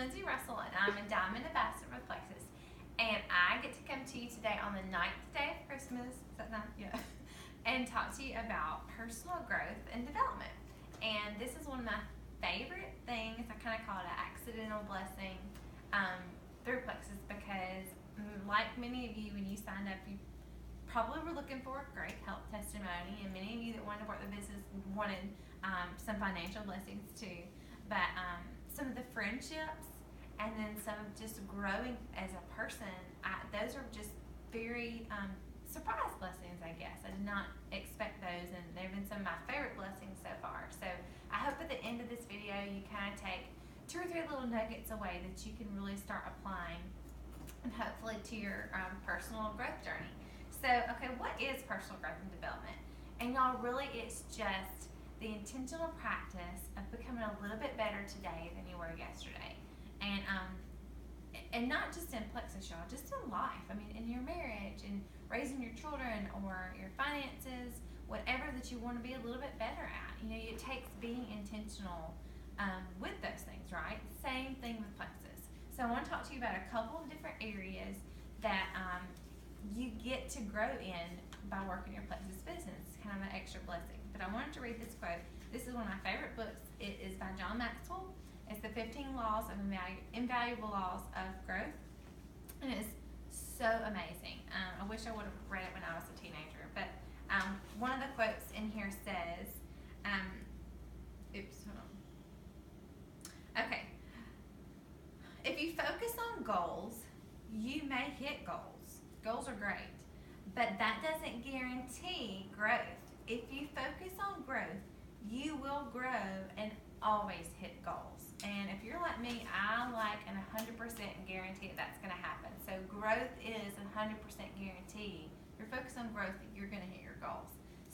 Lindsay Russell, and I'm a Diamond Ambassador with Plexus. And I get to come to you today on the 9th day of Christmas, is that 9th? Yeah. And talk to you about personal growth and development. And this is one of my favorite things. I kind of call it an accidental blessing through Plexus because, like many of you, when you signed up, you probably were looking for a great health testimony, and many of you that wanted to work the business wanted some financial blessings too. But some of the friendships and then some of just growing as a person, those are just very surprise blessings, I guess. I did not expect those, and they've been some of my favorite blessings so far. So I hope at the end of this video you kind of take 2 or 3 little nuggets away that you can really start applying and hopefully to your personal growth journey. So, okay, what is personal growth and development? And y'all, really it's just the intentional practice of becoming a little bit better today than you were yesterday. And not just in Plexus, y'all, just in life. I mean, in your marriage and raising your children or your finances, whatever that you want to be a little bit better at. You know, it takes being intentional with those things, right? Same thing with Plexus. So I want to talk to you about a couple of different areas that you get to grow in by working your Plexus business. It's kind of an extra blessing. But I wanted to read this quote. This is one of my favorite books. It is by John Maxwell. It's the 15 Laws of Invaluable Laws of Growth. And it's so amazing. I wish I would have read it when I was a teenager. But one of the quotes in here says, oops, hold on. Okay. If you focus on goals, you may hit goals. Goals are great. But that doesn't guarantee growth. If you focus on growth, you will grow and always hit goals. And if you're like me, I like an 100% guarantee that's going to happen. So growth is a 100% guarantee. If you're focused on growth, you're going to hit your goals.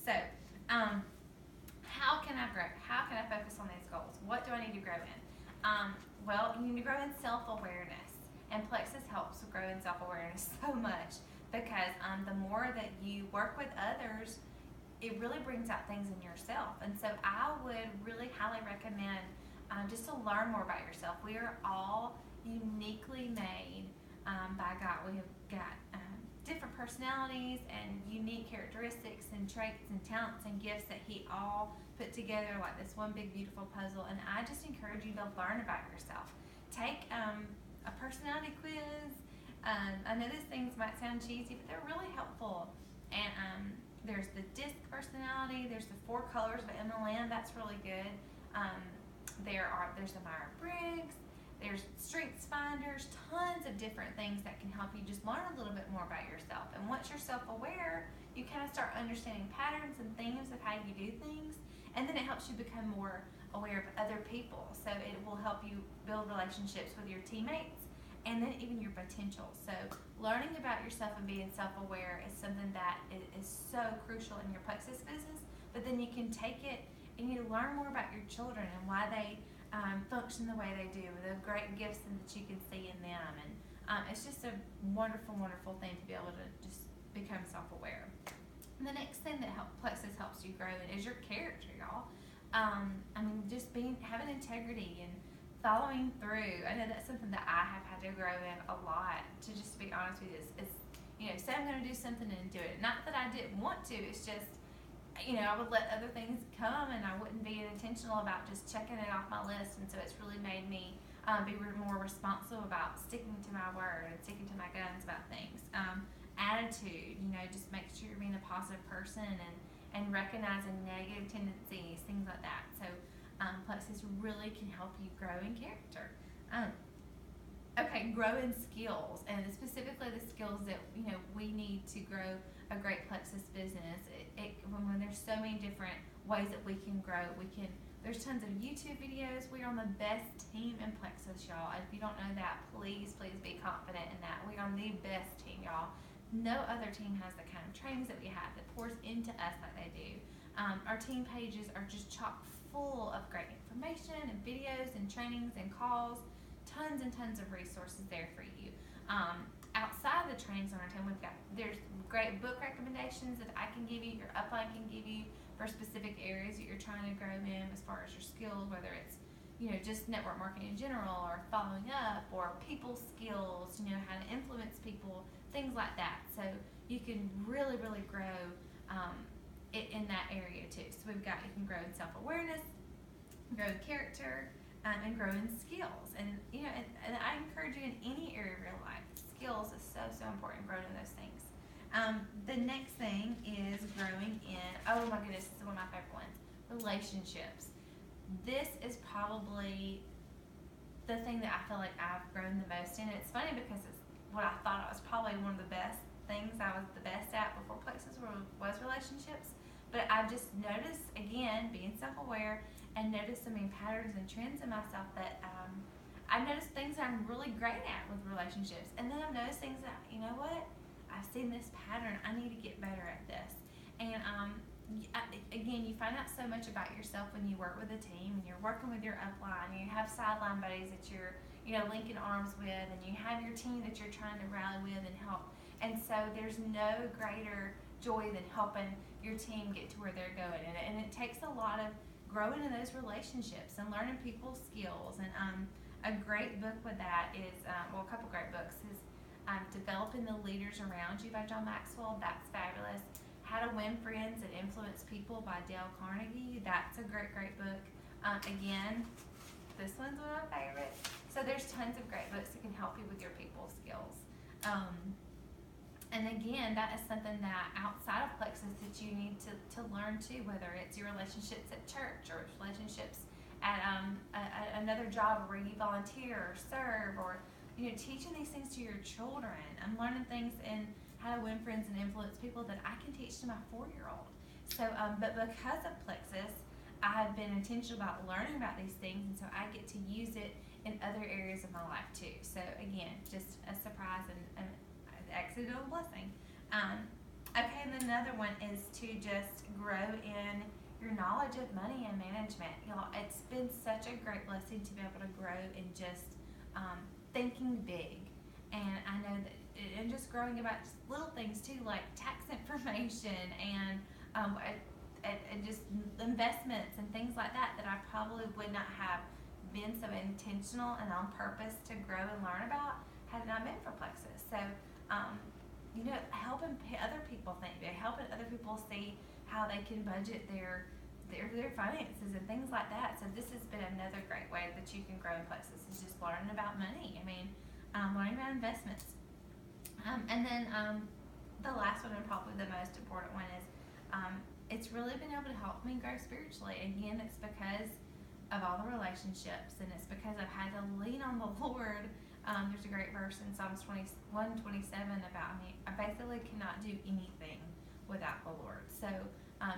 So how can I grow? How can I focus on these goals? What do I need to grow in? Well, you need to grow in self-awareness. And Plexus helps grow in self-awareness so much because the more that you work with others, it really brings out things in yourself. And so I would really highly recommend just to learn more about yourself. We are all uniquely made by God. We have got different personalities and unique characteristics and traits and talents and gifts that He all put together like this one big beautiful puzzle. And I just encourage you to learn about yourself. Take a personality quiz. I know these things might sound cheesy, but they're really helpful. And there's the DISC personality. There's the 4 colors of MLM. That's really good. There's the Myers-Briggs. There's Strengths Finders. Tons of different things that can help you just learn a little bit more about yourself. And once you're self-aware, you kind of start understanding patterns and themes of how you do things. And then it helps you become more aware of other people. So it will help you build relationships with your teammates and then even your potential. So learning about yourself and being self-aware is something that is so crucial in your Plexus business, but then you can take it and you learn more about your children and why they function the way they do, the great gifts that you can see in them. And it's just a wonderful, wonderful thing to be able to just become self-aware. And the next thing that Plexus helps you grow in is your character, y'all. I mean, just having integrity and following through. I know that's something that I have had to grow in a lot, to just be honest with you. It's say I'm going to do something and do it. Not that I didn't want to, it's just, I would let other things come and I wouldn't be intentional about just checking it off my list. And so it's really made me be more responsible about sticking to my word and sticking to my guns about things. Attitude, just make sure you're being a positive person and recognizing negative tendencies, things like that. So Plexus really can help you grow in character. Okay, grow in skills, and specifically the skills that we need to grow a great Plexus business. When there's so many different ways that we can grow, there's tons of YouTube videos. We are on the best team in Plexus, y'all. If you don't know that, please be confident in that. We are the best team, y'all. No other team has the kind of trainings that we have that pours into us like they do. Our team pages are just chock full of great information and videos and trainings and calls. Tons and tons of resources there for you. Outside of the trainings on our team, there's great book recommendations that I can give you, your upline can give you for specific areas that you're trying to grow in as far as your skills, whether it's just network marketing in general, or following up, or people skills, how to influence people, things like that. So you can really, really grow it in that area too. So you can grow in self-awareness, grow in character, and grow in skills. And I encourage you in any area of your life. Skills is so, so important, growing in those things. The next thing is growing in, oh my goodness, this is one of my favorite ones, relationships. This is probably the thing that I feel like I've grown the most in. It's funny because it's what I thought I was probably one of the best things I was the best at before Plexus was relationships. But I've just noticed, again, being self-aware and noticed so many patterns and trends in myself that I've noticed things that I'm really great at with relationships. And then I've noticed things that, you know what? I've seen this pattern. I need to get better at this. And again, you find out so much about yourself when you work with a team and you're working with your upline. You have sideline buddies that you're, linking arms with, and you have your team that you're trying to rally with and help. And so there's no greater joy than helping your team get to where they're going. And it takes a lot of growing in those relationships and learning people's skills. And a great book with that is, a couple great books is Developing the Leaders Around You by John Maxwell. That's fabulous. How to Win Friends and Influence People by Dale Carnegie. That's a great, great book. Again, this one's one of my favorites. So there's tons of great books that can help you with your people skills. And again, that is something that outside of Plexus that you need to learn too, whether it's your relationships at church or relationships at another job where you volunteer or serve, or teaching these things to your children. I'm learning things in how to win friends and influence people that I can teach to my 4-year-old. So, but because of Plexus, I have been intentional about learning about these things, and so I get to use it in other areas of my life too. So again, just a surprise and accidental blessing. Okay, and another one is to just grow in your knowledge of money and management. Y'all, it's been such a great blessing to be able to grow in just thinking big. And I know that, and just growing about just little things too, like tax information and just investments and things like that I probably would not have been so intentional and on purpose to grow and learn about had it not been for Plexus. So, helping other people think big, helping other people see how they can budget their finances and things like that. So this has been another great way that you can grow in Plexus, is just learning about money. Learning about investments. And then the last one, and probably the most important one, is it's really been able to help me grow spiritually. Again, it's because of all the relationships, and it's because I've had to lean on the Lord. There's a great verse in Psalms 21:27 about me. I basically cannot do anything without the Lord. So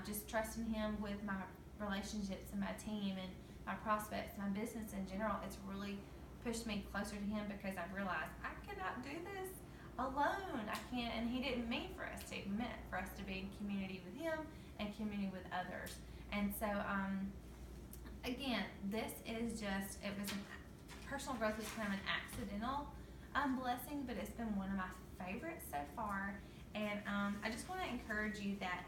just trusting Him with my relationships and my team and my prospects, my business in general, it's really pushed me closer to Him, because I've realized I cannot do this alone. I can't, and He didn't mean for us to. He meant for us to be in community with Him and community with others. And so, again, this is personal growth was kind of an accidental blessing, but it's been one of my favorites so far. And I just want to encourage you that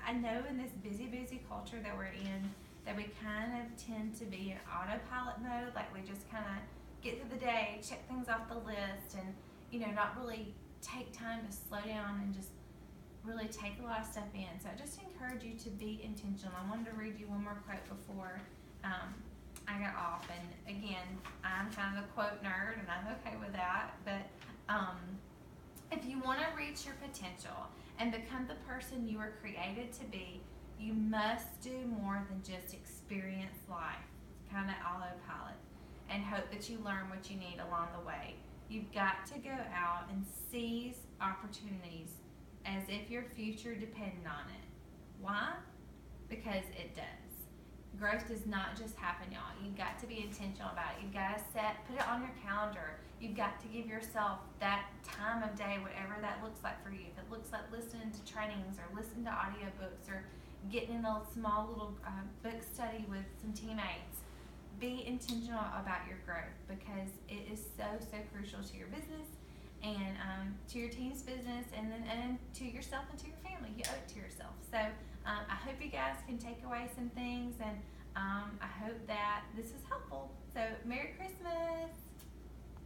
I know in this busy culture that we're in, that we kind of tend to be in autopilot mode, like we just kind of get through the day, check things off the list, and not really take time to slow down and just really take a lot of stuff in. So I just encourage you to be intentional. I wanted to read you one more quote before I got off. And again, I'm kind of a quote nerd, and I'm okay with that. But if you want to reach your potential and become the person you were created to be, you must do more than just experience life, kind of autopilot, and hope that you learn what you need along the way. You've got to go out and seize opportunities as if your future depended on it. Why? Because it does. Growth does not just happen, y'all. You've got to be intentional about it. You've got to put it on your calendar. You've got to give yourself that time of day, whatever that looks like for you. If it looks like listening to trainings or listening to audiobooks or getting in a small little book study with some teammates, be intentional about your growth, because it is so crucial to your business and to your team's business, and to yourself and to your family. You owe it to yourself. So I hope you guys can take away some things, and I hope that this is helpful. So, Merry Christmas.